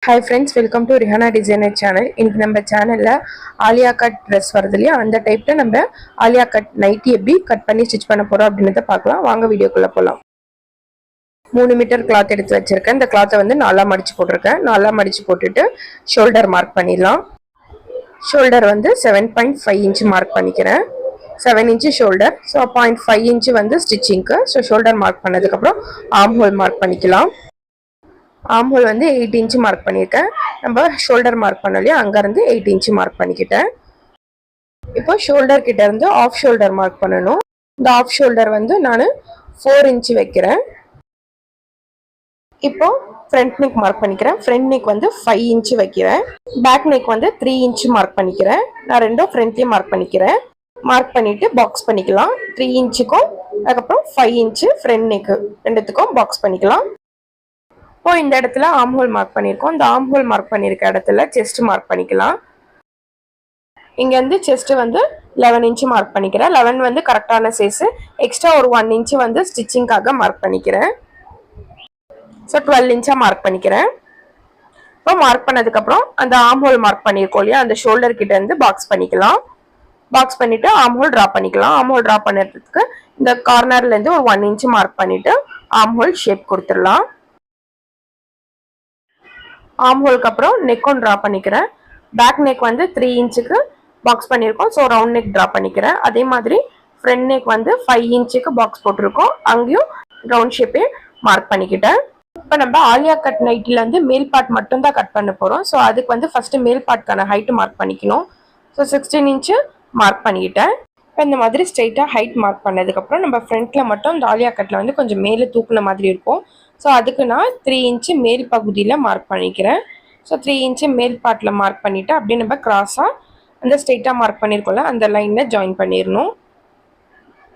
Hi friends, welcome to Rehana designer channel. இன்னைக்கு நம்ம சேனல்ல ஆலியா கட் ட்ரெஸ் வருது இல்லையா, அந்த டைப்ல நம்ம ஆலியா கட் நைட்டி எப்படி கட் பண்ணி ஸ்டிச் பண்ண போறோம் அப்படின்றத பார்க்கலாம். வாங்க வீடியோக்குள்ள போலாம். 3 மீட்டர் கிளாத் எடுத்து வச்சிருக்கேன். இந்த கிளாத்தை வந்து நாலா மடிச்சு போட்டிருக்கேன். நாலா மடிச்சு போட்டுட்டு ஷோல்டர் மார்க் பண்ணிடலாம். ஷோல்டர் வந்து 7.5 இன்ச் மார்க் பண்ணிக்கிறேன். 7 இன்ச் ஷோல்டர். ஸோ 0.5 இன்ச் வந்து ஸ்டிச்சிங்க்கு. ஸோ ஷோல்டர் மார்க் பண்ணதுக்கப்புறம் ஆர்ம் ஹோல் மார்க் பண்ணிக்கலாம். ஆர்ம் ஹோல் வந்து 8 இன்ச் மார்க் பண்ணியிருக்கேன். நம்ம ஷோல்டர் மார்க் பண்ணலையா, அங்கேருந்து 8 இன்ச் மார்க் பண்ணிக்கிட்டேன். இப்போ ஷோல்டர் கிட்ட இருந்து ஆஃப் ஷோல்டர் மார்க் பண்ணணும். இந்த ஆஃப் ஷோல்டர் வந்து நான் 4 இன்ச் வைக்கிறேன். இப்போ ஃப்ரண்ட் நெக் மார்க் பண்ணிக்கிறேன். ஃப்ரண்ட் நெக் வந்து 5 இன்ச் வைக்கிறேன். பேக் நெக் வந்து 3 இன்ச் மார்க் பண்ணிக்கிறேன். நான் ரெண்டும் ஃப்ரண்ட்லேயும் மார்க் பண்ணிக்கிறேன். மார்க் பண்ணிட்டு பாக்ஸ் பண்ணிக்கலாம். 3 இன்ச்சுக்கும் அதுக்கப்புறம் 5 இன்ச்சு ஃப்ரண்ட் நெக்கு ரெண்டுத்துக்கும் பாக்ஸ் பண்ணிக்கலாம். இப்போ இந்த இடத்துல ஆர்ம் ஹோல் மார்க் பண்ணியிருக்கோம். இந்த ஆர்ம் ஹோல் மார்க் பண்ணியிருக்க இடத்துல செஸ்ட் மார்க் பண்ணிக்கலாம். இங்கேருந்து செஸ்ட் வந்து 11 இன்ச்சு மார்க் பண்ணிக்கிறேன். 11 வந்து கரெக்டான சைஸு. எக்ஸ்ட்ரா ஒரு 1 இன்ச்சு வந்து ஸ்டிச்சிங்காக மார்க் பண்ணிக்கிறேன். ஸோ 12 இன்ச்சாக மார்க் பண்ணிக்கிறேன். இப்போ மார்க் பண்ணதுக்கப்புறம் அந்த ஆர்ம் ஹோல் மார்க் பண்ணியிருக்கோம் இல்லையா, அந்த ஷோல்டர் கிட்ட இருந்து பாக்ஸ் பண்ணிக்கலாம். பாக்ஸ் பண்ணிட்டு ஆர்ம் ஹோல் ட்ரா பண்ணிக்கலாம். ஆர்ம் ஹோல் ட்ரா பண்ணுறதுக்கு இந்த கார்னர்லேருந்து ஒரு 1 இன்ச்சு மார்க் பண்ணிட்டு ஆர்ம் ஹோல் ஷேப் கொடுத்துடலாம். ஆர்ம் ஹோலுக்கு அப்புறம் நெக்கும் ட்ரா பண்ணிக்கிறேன். பேக் நெக் வந்து 3 இன்ச்சுக்கு பாக்ஸ் பண்ணியிருக்கோம். ஸோ ரவுண்ட் நெக் ட்ரா பண்ணிக்கிறேன். அதே மாதிரி ஃப்ரண்ட் நெக் வந்து 5 இன்ச்சுக்கு பாக்ஸ் போட்டிருக்கோம். அங்கேயும் ரவுண்ட் ஷேப்பே மார்க் பண்ணிக்கிட்டேன். இப்போ நம்ம ஆலியா கட் நைட்டில் வந்து மேல் பார்ட் மட்டும் தான் கட் பண்ண போகிறோம். ஸோ அதுக்கு வந்து ஃபஸ்ட்டு மேல் பார்ட்கான ஹைட்டு மார்க் பண்ணிக்கணும். ஸோ 16 இன்ச்சு மார்க் பண்ணிக்கிட்டேன். இப்போ இந்த மாதிரி ஸ்ட்ரெயிட்டாக ஹைட் மார்க் பண்ணதுக்கப்புறம் நம்ம ஃப்ரண்ட்டில் மட்டும் இந்த ஆலியா கட்டில் வந்து கொஞ்சம் மேலே தூக்குன மாதிரி இருக்கும். ஸோ அதுக்கு நான் 3 இன்ச்சு மேல் பகுதியில் மார்க் பண்ணிக்கிறேன். ஸோ 3 இன்ச்சு மேல் பார்ட்டில் மார்க் பண்ணிவிட்டு அப்படியே நம்ம கிராஸாக அந்த ஸ்ட்ரெயிட்டாக மார்க் பண்ணியிருக்கோம்ல அந்த லைனில் ஜாயின் பண்ணிடணும்.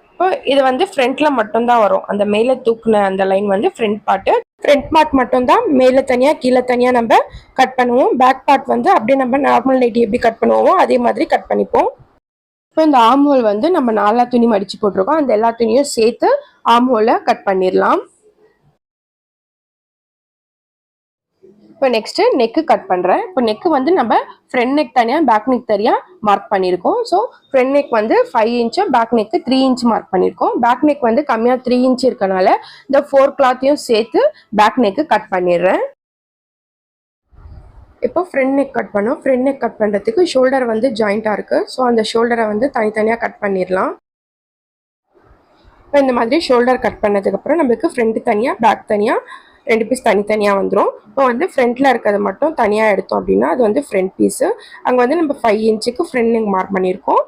இப்போ இது வந்து ஃப்ரண்ட்டில் மட்டும்தான் வரும். அந்த மேலே தூக்குன அந்த லைன் வந்து ஃப்ரண்ட் பார்ட்டு. ஃப்ரண்ட் பார்ட் மட்டும்தான் மேலே தனியாக கீழே தனியாக நம்ம கட் பண்ணுவோம். பேக் பார்ட் வந்து அப்படியே நம்ம நார்மல் நைட்டி எப்படி கட் பண்ணுவோமோ அதே மாதிரி கட் பண்ணிப்போம். இப்போ இந்த ஆர்ம் ஹோல் வந்து நம்ம 4 துணி மடித்து போட்டிருக்கோம். அந்த எல்லா துணியும் சேர்த்து ஆர்ம் ஹோலை கட் பண்ணிடலாம். இப்போ நெக்ஸ்ட்டு நெக்கு கட் பண்ணுறேன். இப்போ நெக்கு வந்து நம்ம ஃப்ரண்ட் நெக் தனியாக பேக் நெக் தனியாக மார்க் பண்ணியிருக்கோம். ஸோ ஃப்ரண்ட் நெக் வந்து 5 இன்ச்சு, பேக் நெக்கு 3 இன்ச் மார்க் பண்ணியிருக்கோம். பேக் நெக் வந்து கம்மியாக 3 இன்ச் இருக்கனால இந்த 4 கிளாத்தையும் சேர்த்து பேக் நெக்கு கட் பண்ணிடுறேன். இப்போ ஃப்ரண்ட் நெக் கட் பண்ணோம். ஃப்ரண்ட் நெக் கட் பண்ணுறதுக்கு ஷோல்டர் வந்து ஜாயிண்ட்டாக இருக்குது. ஸோ அந்த ஷோல்டரை வந்து தனித்தனியாக கட் பண்ணிடலாம். இப்போ இந்த மாதிரி ஷோல்டர் கட் பண்ணதுக்கப்புறம் நம்மளுக்கு ஃப்ரண்ட் தனியாக பேக் தனியாக 2 பீஸ் தனித்தனியாக வந்துடும். இப்போ வந்து ஃப்ரண்ட்டில் இருக்கிறது மட்டும் தனியாக எடுத்தோம் அப்படின்னா அது வந்து ஃப்ரண்ட் பீஸு. அங்கே வந்து நம்ம 5 இன்ச்சுக்கு ஃப்ரண்ட் நெக் மார்க் பண்ணியிருக்கோம்.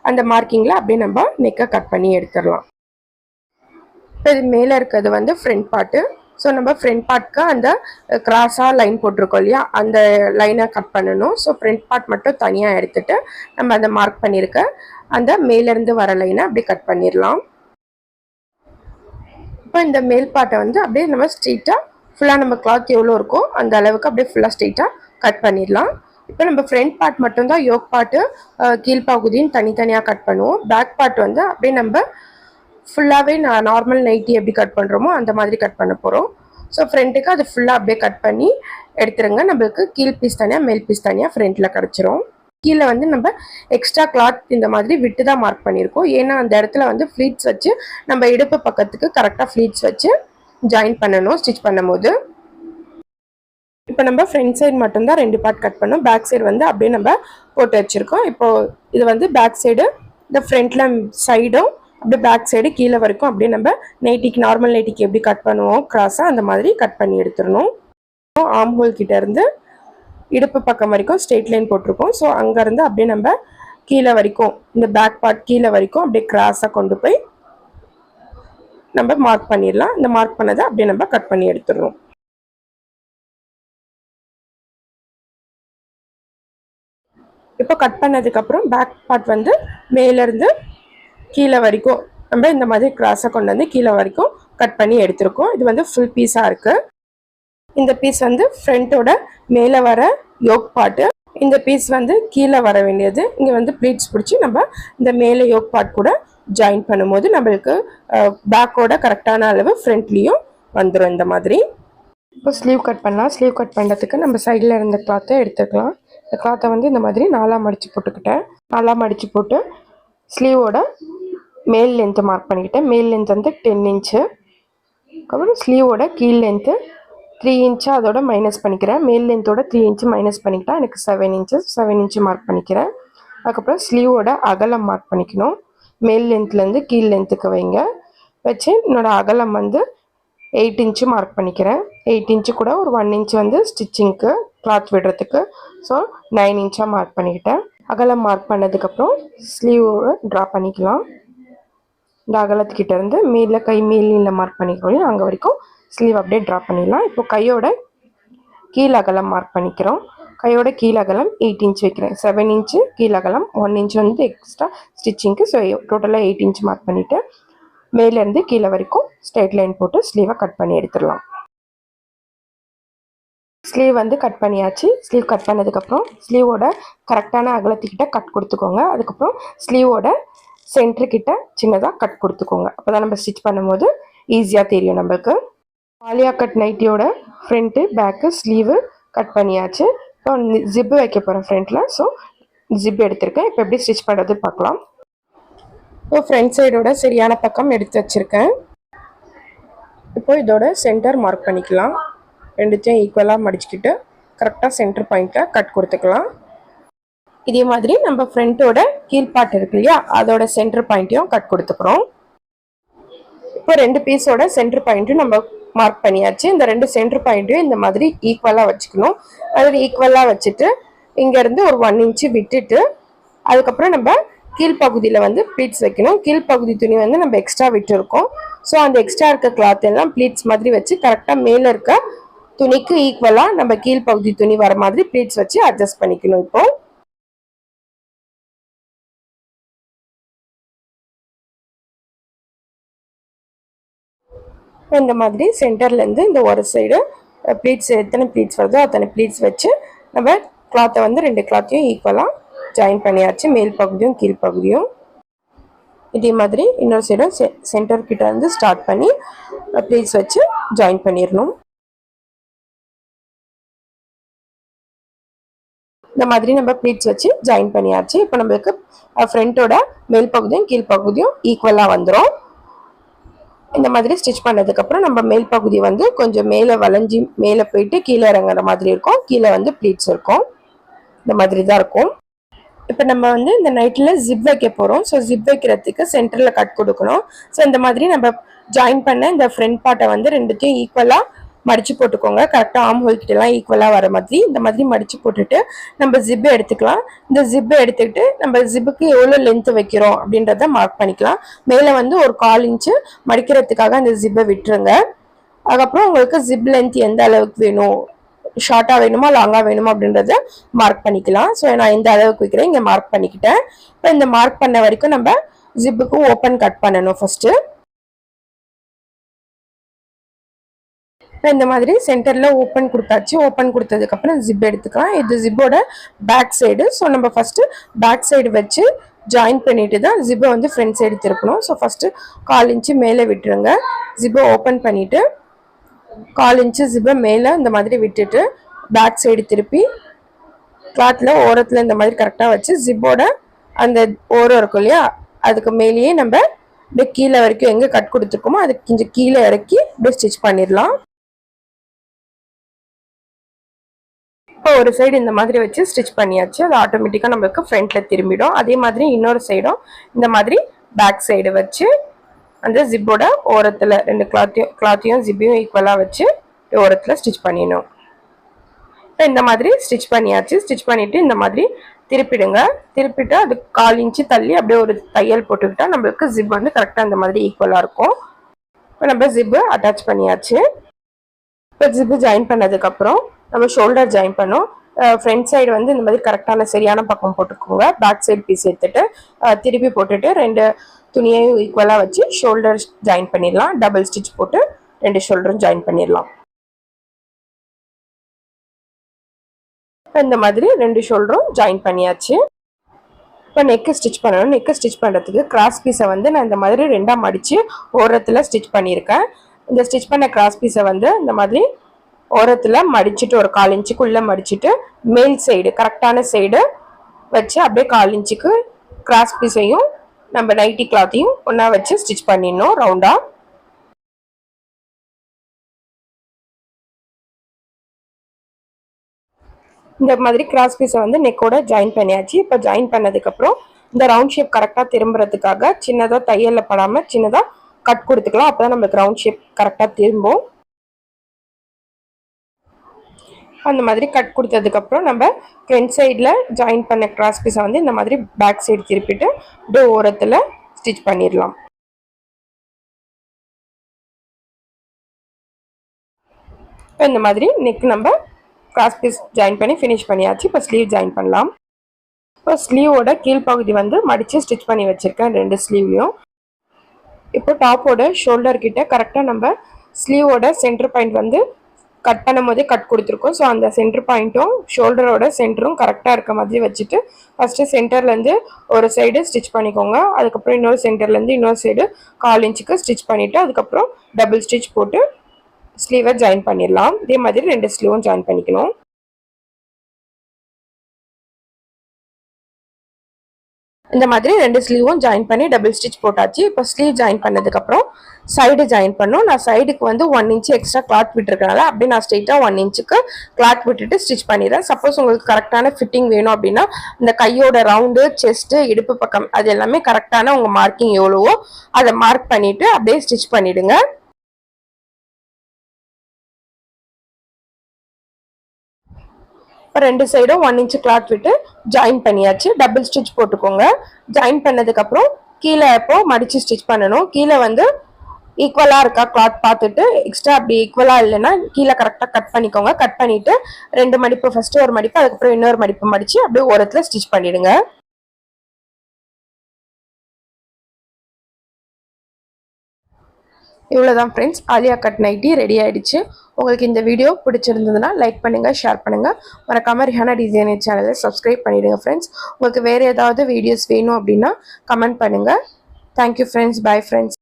அந்த மார்க்கிங்கில் அப்படியே நம்ம நெக்கை கட் பண்ணி எடுத்துடலாம். இப்போ இது மேலே இருக்கிறது வந்து ஃப்ரண்ட் பார்ட்டு. ஸோ நம்ம ஃப்ரண்ட் பார்ட்க்கு அந்த கிராஸாக லைன் போட்டிருக்கோம் இல்லையா, அந்த லைனை கட் பண்ணணும். ஸோ ஃப்ரண்ட் பார்ட் மட்டும் தனியாக எடுத்துகிட்டு நம்ம அந்த மார்க் பண்ணியிருக்க அந்த மேலேருந்து வர லைனை அப்படியே கட் பண்ணிடலாம். இப்போ இந்த மேல் பார்ட்டை வந்து அப்படியே நம்ம ஸ்ட்ரெயிட்டாக ஃபுல்லாக நம்ம கிளாத் எவ்வளோ இருக்கோ அந்த அளவுக்கு அப்படியே ஃபுல்லாக ஸ்ட்ரெயிட்டாக கட் பண்ணிடலாம். இப்போ நம்ம ஃப்ரண்ட் பார்ட் மட்டும்தான் யோக் பார்ட்டு கீழ்ப்பகுதின்னு தனித்தனியாக கட் பண்ணுவோம். பேக் பார்ட் வந்து அப்படியே நம்ம ஃபுல்லாகவே நார்மல் நைட்டி எப்படி கட் பண்ணுறோமோ அந்த மாதிரி கட் பண்ண போகிறோம். ஸோ ஃப்ரண்ட்டுக்கு அது ஃபுல்லாக அப்படியே கட் பண்ணி எடுத்துருங்க. நம்மளுக்கு கீழ் பீஸ் தனியாக மேல் பீஸ் தனியாக ஃப்ரண்ட்டில் கிடச்சிரும். கீழே வந்து நம்ம எக்ஸ்ட்ரா கிளாத் இந்த மாதிரி விட்டு தான் மார்க் பண்ணியிருக்கோம். ஏன்னா அந்த இடத்துல வந்து ஃப்ளீட்ஸ் வச்சு நம்ம இடுப்பு பக்கத்துக்கு கரெக்டாக ஃப்ளீட்ஸ் வச்சு ஜாயின் பண்ணணும் ஸ்டிச் பண்ணும்போது. இப்போ நம்ம ஃப்ரண்ட் சைடு மட்டும்தான் 2 பார்ட் கட் பண்ணோம். பேக் சைடு வந்து அப்படியே நம்ம போட்டு வச்சுருக்கோம். இப்போது இது வந்து பேக் சைடு, இந்த ஃப்ரண்ட்டில் சைடும் அப்படியே பேக் சைடு கீழே வரைக்கும் அப்படியே நம்ம நைட்டிக்கு நார்மல் நைட்டிக்கு எப்படி கட் பண்ணுவோம் கிராஸாக அந்த மாதிரி கட் பண்ணி எடுத்துடணும். ஆர்ம் ஹோல் கிட்ட இருந்து இடுப்பு பக்கம் வரைக்கும் ஸ்ட்ரெயிட் லைன் போட்டிருக்கோம். ஸோ அங்கேருந்து அப்படியே நம்ம கீழே வரைக்கும் இந்த பேக் பார்ட் கீழே வரைக்கும் அப்படியே கிராஸாக கொண்டு போய் நம்ம மார்க் பண்ணிடலாம். இந்த மார்க் பண்ணதை அப்படியே நம்ம கட் பண்ணி எடுத்துடுறோம். இப்போ கட் பண்ணதுக்கப்புறம் பேக் பார்ட் வந்து மேலேருந்து கீழே வரைக்கும் நம்ம இந்த மாதிரி கிராஸாக கொண்டு வந்து கீழே வரைக்கும் கட் பண்ணி எடுத்துருக்கோம். இது வந்து ஃபுல் பீஸாக இருக்குது. இந்த பீஸ் வந்து ஃப்ரண்ட்டோட மேலே வர யோக் பார்ட்டு. இந்த பீஸ் வந்து கீழே வர வேண்டியது. இங்கே வந்து ப்ளீட்ஸ் பிடிச்சி நம்ம இந்த மேலே யோக் பார்ட் கூட ஜாயின் பண்ணும்போது நம்மளுக்கு பேக்கோட கரெக்டான அளவு ஃப்ரண்ட்லேயும் வந்துடும் இந்த மாதிரி. இப்போ ஸ்லீவ் கட் பண்ணலாம். ஸ்லீவ் கட் பண்ணுறதுக்கு நம்ம சைடில் இருந்த கிளாத்தை எடுத்துக்கலாம். இந்த கிளாத்தை வந்து இந்த மாதிரி 4ஆக மடித்து போட்டுக்கிட்டேன். 4ஆக மடித்து போட்டு ஸ்லீவோட மேல் லென்த்து மார்க் பண்ணிக்கிட்டேன். மேல் லென்த் வந்து 10 இன்ச்சு. அப்புறம் ஸ்லீவோட கீழ் லென்த்து 3 இன்ச்சு அதோட மைனஸ் பண்ணிக்கிறேன். மேல் லென்த்தோட 3 இன்ச்சு மைனஸ் பண்ணிக்கிட்டால் எனக்கு 7 இன்ச்சஸ். 7 இன்ச்சு மார்க் பண்ணிக்கிறேன். அதுக்கப்புறம் ஸ்லீவோட அகலம் மார்க் பண்ணிக்கணும். மேல் லென்த்லேருந்து கீழ் லென்த்துக்கு வைங்க. வச்சு என்னோடய அகலம் வந்து 8 இன்ச்சு மார்க் பண்ணிக்கிறேன். 8 இன்ச்சு கூட ஒரு 1 இன்ச்சு வந்து ஸ்டிச்சிங்க்கு கிளாத் விடுறதுக்கு. ஸோ 9 இன்ச்சாக மார்க் பண்ணிக்கிட்டேன். அகலம் மார்க் பண்ணதுக்கப்புறம் ஸ்லீவை ட்ரா பண்ணிக்கலாம். இந்த அகலத்துக்கிட்ட இருந்து மேலே கை மேலில் மார்க் பண்ணிக்கிறோம் அங்கே வரைக்கும் ஸ்லீவ் அப்படியே ட்ரா பண்ணிடலாம். இப்போ கையோட கீழ் அகலம் மார்க் பண்ணிக்கிறோம். கையோட கீழ் அகலம் 8 இன்ச் வைக்கிறேன். 7 இன்ச்சு கீழ் அகலம், 1 இன்ச் வந்து எக்ஸ்ட்ரா ஸ்டிச்சிங்க்கு. ஸோ டோட்டலாக 8 இன்ச் மார்க் பண்ணிவிட்டு மேலேருந்து கீழே வரைக்கும் ஸ்ட்ரைட் லைன் போட்டு ஸ்லீவை கட் பண்ணி எடுத்துடலாம். ஸ்லீவ் வந்து கட் பண்ணியாச்சு. ஸ்லீவ் கட் பண்ணதுக்கப்புறம் ஸ்லீவோட கரெக்டான அகலத்துக்கிட்ட கட் கொடுத்துக்கோங்க. அதுக்கப்புறம் ஸ்லீவோட சென்டர்கிட்ட சின்னதாக கட் கொடுத்துக்கோங்க. அப்போ தான் நம்ம ஸ்டிச் பண்ணும்போது ஈஸியாக தெரியும் நம்மளுக்கு. ஆலியா கட் நைட்டியோட ஃப்ரண்ட்டு பேக்கு ஸ்லீவு கட் பண்ணியாச்சு. இப்போ ஜிப்பு வைக்க போகிறேன் ஃப்ரண்ட்டில். ஸோ ஜிப் எடுத்திருக்கேன். இப்போ எப்படி ஸ்டிச் பண்ணுறது பார்க்கலாம். இப்போ ஃப்ரண்ட் சைடோட சரியான பக்கம் எடுத்து வச்சுருக்கேன். இப்போ இதோட சென்டர் மார்க் பண்ணிக்கலாம். ரெண்டுத்தையும் ஈக்குவலாக மடிச்சுக்கிட்டு கரெக்டாக சென்டர் பாயிண்ட்டில் கட் கொடுத்துக்கலாம். இதே மாதிரி நம்ம ஃப்ரண்ட்டோட கீழ்பாட்டு இருக்கு இல்லையா, அதோட சென்டர் பாயிண்ட்டையும் கட் கொடுத்துக்கிறோம். இப்போ 2 பீஸோட சென்டர் பாயிண்ட்டும் நம்ம மார்க் பண்ணியாச்சு. இந்த 2 சென்டர் பாயிண்ட்டையும் இந்த மாதிரி ஈக்குவலாக வச்சுக்கணும். அதாவது ஈக்குவலாக வச்சுட்டு இங்கேருந்து ஒரு 1 இன்ச்சு விட்டுட்டு அதுக்கப்புறம் நம்ம கீழ்ப்பகுதியில் வந்து ப்ளீட்ஸ் வைக்கணும். கீழ்ப்பகுதி துணி வந்து நம்ம எக்ஸ்ட்ரா விட்டுருக்கோம். ஸோ அந்த எக்ஸ்ட்ரா இருக்க கிளாத் எல்லாம் ப்ளீட்ஸ் மாதிரி வச்சு கரெக்டாக மேலே இருக்க துணிக்கு ஈக்குவலாக நம்ம கீழ்ப்பகுதி துணி வர மாதிரி ப்ளீட்ஸ் வச்சு அட்ஜஸ்ட் பண்ணிக்கணும். இப்போ இந்த மாதிரி சென்டர்லேருந்து இந்த ஒரு சைடு ப்ளீட்ஸ் எத்தனை ப்ளீட்ஸ் வருதோ அத்தனை ப்ளீட்ஸ் வச்சு நம்ம கிளாத்தை வந்து 2 கிளாத்தையும் ஈக்குவலாக ஜாயின் பண்ணியாச்சு. மேல் பகுதியும் கீழ்ப்பகுதியும். இதே மாதிரி இன்னொரு சைடும் சென்டர் கிட்ட இருந்து ஸ்டார்ட் பண்ணி ப்ளீட்ஸ் வச்சு ஜாயின் பண்ணிடணும். இந்த மாதிரி நம்ம ப்ளீட்ஸ் வச்சு ஜாயின் பண்ணியாச்சு. இப்போ நம்மளுக்கு ஃப்ரண்ட்டோட மேல் பகுதியும் கீழ்ப்பகுதியும் ஈக்குவலாக வந்துடும். இந்த மாதிரி ஸ்டிச் பண்ணதுக்கப்புறம் நம்ம மேல் பகுதி வந்து கொஞ்சம் மேலே வளைஞ்சி மேலே போயிட்டு கீழே இறங்குற மாதிரி இருக்கும். கீழே வந்து ப்ளீட்ஸ் இருக்கும். இந்த மாதிரி தான் இருக்கும். இப்போ நம்ம வந்து இந்த நைட்டில் ஜிப் வைக்க போகிறோம். ஸோ ஜிப் வைக்கிறதுக்கு சென்டரில் கட் கொடுக்கணும். ஸோ இந்த மாதிரி நம்ம ஜாயின் பண்ண இந்த ஃப்ரண்ட் பார்ட்டை வந்து ரெண்டுத்தையும் ஈக்குவலாக மடித்து போட்டுக்கோங்க. கரெக்டாக ஆம் ஹோல் கிட்டலாம் ஈக்குவலாக வர மாதிரி இந்த மாதிரி மடித்து போட்டுட்டு நம்ம ஜிப்பை எடுத்துக்கலாம். இந்த ஜிப்பை எடுத்துக்கிட்டு நம்ம ஜிப்புக்கு எவ்வளோ லென்த்து வைக்கிறோம் அப்படின்றத மார்க் பண்ணிக்கலாம். மேலே வந்து ஒரு 1/4 இன்ச்சு மடிக்கிறதுக்காக அந்த ஜிப்பை விட்டுருங்க. அதுக்கப்புறம் உங்களுக்கு ஜிப் லென்த் எந்த அளவுக்கு வேணும், ஷார்ட்டாக வேணுமா லாங்காக வேணுமா அப்படின்றத மார்க் பண்ணிக்கலாம். ஸோ நான் இந்த அளவுக்கு வைக்கிறேன், இங்கே மார்க் பண்ணிக்கிட்டேன். இப்போ இந்த மார்க் பண்ண வரைக்கும் நம்ம ஜிப்புக்கு ஓப்பன் கட் பண்ணணும் ஃபஸ்ட்டு. இப்போ இந்த மாதிரி சென்டரில் ஓப்பன் கொடுத்தாச்சு. ஓப்பன் கொடுத்ததுக்கப்புறம் ஜிப் எடுத்துக்கலாம். இது ஜிப்போட பேக் சைடு. ஸோ நம்ம ஃபஸ்ட்டு பேக் சைடு வச்சு ஜாயின் பண்ணிட்டு தான் ஜிப்பை வந்து ஃப்ரண்ட் சைடு திருப்பணும். ஸோ ஃபஸ்ட்டு 1/4 இன்ச்சு மேலே விட்டுருங்க. ஜிப்பை ஓப்பன் பண்ணிவிட்டு 1/4 இன்ச்சு ஜிப்பை மேலே இந்த மாதிரி விட்டுட்டு பேக் சைடு திருப்பி கிளாத்தில் ஓரத்தில் இந்த மாதிரி கரெக்டாக வச்சு ஜிப்போட அந்த ஓரம் இருக்கும் இல்லையா, அதுக்கு மேலேயே நம்ம இப்படியே கீழே வரைக்கும் எங்கே கட் கொடுத்துருக்கோமோ அதுக்கு கொஞ்சம் கீழே இறக்கி இப்படியே ஸ்டிச் பண்ணிடலாம். இப்போ ஒரு சைடு இந்த மாதிரி வச்சு ஸ்டிச் பண்ணியாச்சு. அது ஆட்டோமேட்டிக்காக நம்மளுக்கு ஃப்ரண்ட்டில் திரும்பிடும். அதே மாதிரி இன்னொரு சைடும் இந்த மாதிரி பேக் சைடு வச்சு அந்த ஜிப்போட ஓரத்தில் 2 கிளாத்தையும் ஜிப்பையும் ஈக்குவலாக வச்சு ஓரத்தில் ஸ்டிச் பண்ணிடணும். இப்போ இந்த மாதிரி ஸ்டிச் பண்ணியாச்சு. ஸ்டிச் பண்ணிவிட்டு இந்த மாதிரி திருப்பிடுங்க. திருப்பிட்டு அது 1/4 இன்ச்சு தள்ளி அப்படியே ஒரு தையல் போட்டுக்கிட்டால் நம்மளுக்கு ஜிப் வந்து கரெக்டாக இந்த மாதிரி ஈக்குவலாக இருக்கும். இப்போ நம்ம ஜிப்பு அட்டாச் பண்ணியாச்சு. இப்போ ஜிப்பு ஜாயின் பண்ணதுக்கப்புறம் நம்ம ஷோல்டர் ஜாயின் பண்ணோம். ஃப்ரண்ட் சைடு வந்து இந்த மாதிரி கரெக்டான சரியான பக்கம் போட்டுக்கோங்க. பேக் சைடு பீஸ் எடுத்துட்டு திருப்பி போட்டுட்டு 2 துணியையும் ஈக்குவலாக வச்சு ஷோல்டர் ஜாயின் பண்ணிடலாம். டபுள் ஸ்டிச் போட்டு 2 ஷோல்டரும் ஜாயின் பண்ணிடலாம். இப்போ இந்த மாதிரி 2 ஷோல்டரும் ஜாயின் பண்ணியாச்சு. இப்போ நெக்கு ஸ்டிச் பண்ணணும். நெக்கு ஸ்டிச் பண்ணுறதுக்கு கிராஸ் பீஸை வந்து நான் இந்த மாதிரி 2ஆக மடித்து ஓரத்தில் ஸ்டிச் பண்ணியிருக்கேன். இந்த ஸ்டிச் பண்ண கிராஸ் பீஸை வந்து இந்த மாதிரி ஓரத்தில் மடிச்சுட்டு ஒரு 1/4 இன்ச்சுக்குள்ளே மடிச்சுட்டு மேல் சைடு கரெக்டான சைடு வச்சு அப்படியே 1/4 இன்ச்சுக்கு கிராஸ் பீஸையும் நம்ம நைட்டி கிளாத்தையும் ஒன்றா வச்சு ஸ்டிச் பண்ணிடணும் ரவுண்டாக. இந்த மாதிரி கிராஸ் பீஸை வந்து நெக்கோட ஜாயின் பண்ணியாச்சு. இப்போ ஜாயின் பண்ணதுக்கப்புறம் இந்த ரவுண்ட் ஷேப் கரெக்டாக திரும்புறதுக்காக சின்னதாக தையலில் படாமல் சின்னதாக கட் கொடுத்துக்கலாம். அப்போ தான் நம்மளுக்கு ரவுண்ட் ஷேப் கரெக்டாக திரும்பும். அந்த மாதிரி கட் கொடுத்ததுக்கப்புறம் நம்ம ஃப்ரண்ட் சைடில் ஜாயின் பண்ண கிராஸ் பீஸை வந்து இந்த மாதிரி பேக் சைடு திருப்பிட்டு அப்படியே ஓரத்தில் ஸ்டிச் பண்ணிடலாம். இப்போ இந்த மாதிரி நெக் நம்ம கிராஸ் பீஸ் ஜாயின் பண்ணி ஃபினிஷ் பண்ணியாச்சு. இப்போ ஸ்லீவ் ஜாயின் பண்ணலாம். இப்போ ஸ்லீவோட கீழ்ப்பகுதி வந்து மடித்து ஸ்டிச் பண்ணி வச்சுருக்கேன் 2 ஸ்லீவ்லையும். இப்போ டாப்போட ஷோல்டர் கிட்ட கரெக்டாக நம்ம ஸ்லீவோட சென்டர் பாயிண்ட் வந்து கட் பண்ணும் போதே கட் கொடுத்துருக்கோம். ஸோ அந்த சென்டர் பாயிண்ட்டும் ஷோல்டரோட சென்டரும் கரெக்டாக இருக்க மாதிரி வச்சுட்டு ஃபஸ்ட்டு சென்டர்லேருந்து ஒரு சைடு ஸ்டிச் பண்ணிக்கோங்க. அதுக்கப்புறம் இன்னொரு சென்டர்லேருந்து இன்னொரு சைடு 1/4 இன்ச்சுக்கு ஸ்டிச் பண்ணிவிட்டு அதுக்கப்புறம் டபுள் ஸ்டிச் போட்டு ஸ்லீவை ஜாயின் பண்ணிடலாம். இதே மாதிரி 2 ஸ்லீவும் ஜாயின் பண்ணிக்கணும். இந்த மாதிரி 2 ஸ்லீவும் ஜாயின் பண்ணி டபுள் ஸ்டிச் போட்டாச்சு. இப்போ ஸ்லீவ் ஜாயின் பண்ணதுக்கப்புறம் சைடு ஜாயின் பண்ணும். நான் சைடுக்கு வந்து 1 இன்ச்சு எக்ஸ்ட்ரா கிளாத் விட்டுருக்கனால அப்படியே நான் ஸ்ட்ரெயிட்டாக 1 இன்ச்சுக்கு கிளாத் விட்டுட்டு ஸ்டிச் பண்ணிடுறேன். சப்போஸ் உங்களுக்கு கரெக்டான ஃபிட்டிங் வேணும் அப்படின்னா இந்த கையோட ரவுண்டு, செஸ்ட்டு, இடுப்பு பக்கம் அது எல்லாமே கரெக்டான உங்கள் மார்க்கிங் எவ்வளவோ அதை மார்க் பண்ணிவிட்டு அப்படியே ஸ்டிச் பண்ணிவிடுங்க. இப்போ 2 சைடும் 1 இன்ச்சு கிளாத் விட்டு ஜாயின் பண்ணியாச்சு. டபுள் ஸ்டிச் போட்டுக்கோங்க. ஜாயின் பண்ணதுக்கப்புறம் கீழே இப்போ மடித்து ஸ்டிச் பண்ணணும். கீழே வந்து ஈக்குவலாக இருக்கா கிளாத் பார்த்துட்டு எக்ஸ்ட்ரா அப்படி ஈக்குவலாக இல்லைன்னா கீழே கரெக்டாக கட் பண்ணிக்கோங்க. கட் பண்ணிவிட்டு 2 மடிப்பு, ஃபஸ்ட்டு ஒரு மடிப்பு அதுக்கப்புறம் இன்னொரு மடிப்பு மடித்து அப்படியே ஓரத்தில் ஸ்டிச் பண்ணிவிடுங்க. இவ்வளோதான் friends, Alia cut nighty ready ஆகிடுச்சு. உங்களுக்கு இந்த வீடியோ பிடிச்சிருந்ததுன்னா லைக் பண்ணுங்கள், ஷேர் பண்ணுங்கள். மறக்காமல் ரிஹானா டிசைனர் சேனலை சப்ஸ்கிரைப் பண்ணிவிடுங்க ஃப்ரெண்ட்ஸ். உங்களுக்கு வேறு ஏதாவது வீடியோஸ் வேணும் அப்படின்னா கமெண்ட் பண்ணுங்கள். Thank you friends. Bye friends.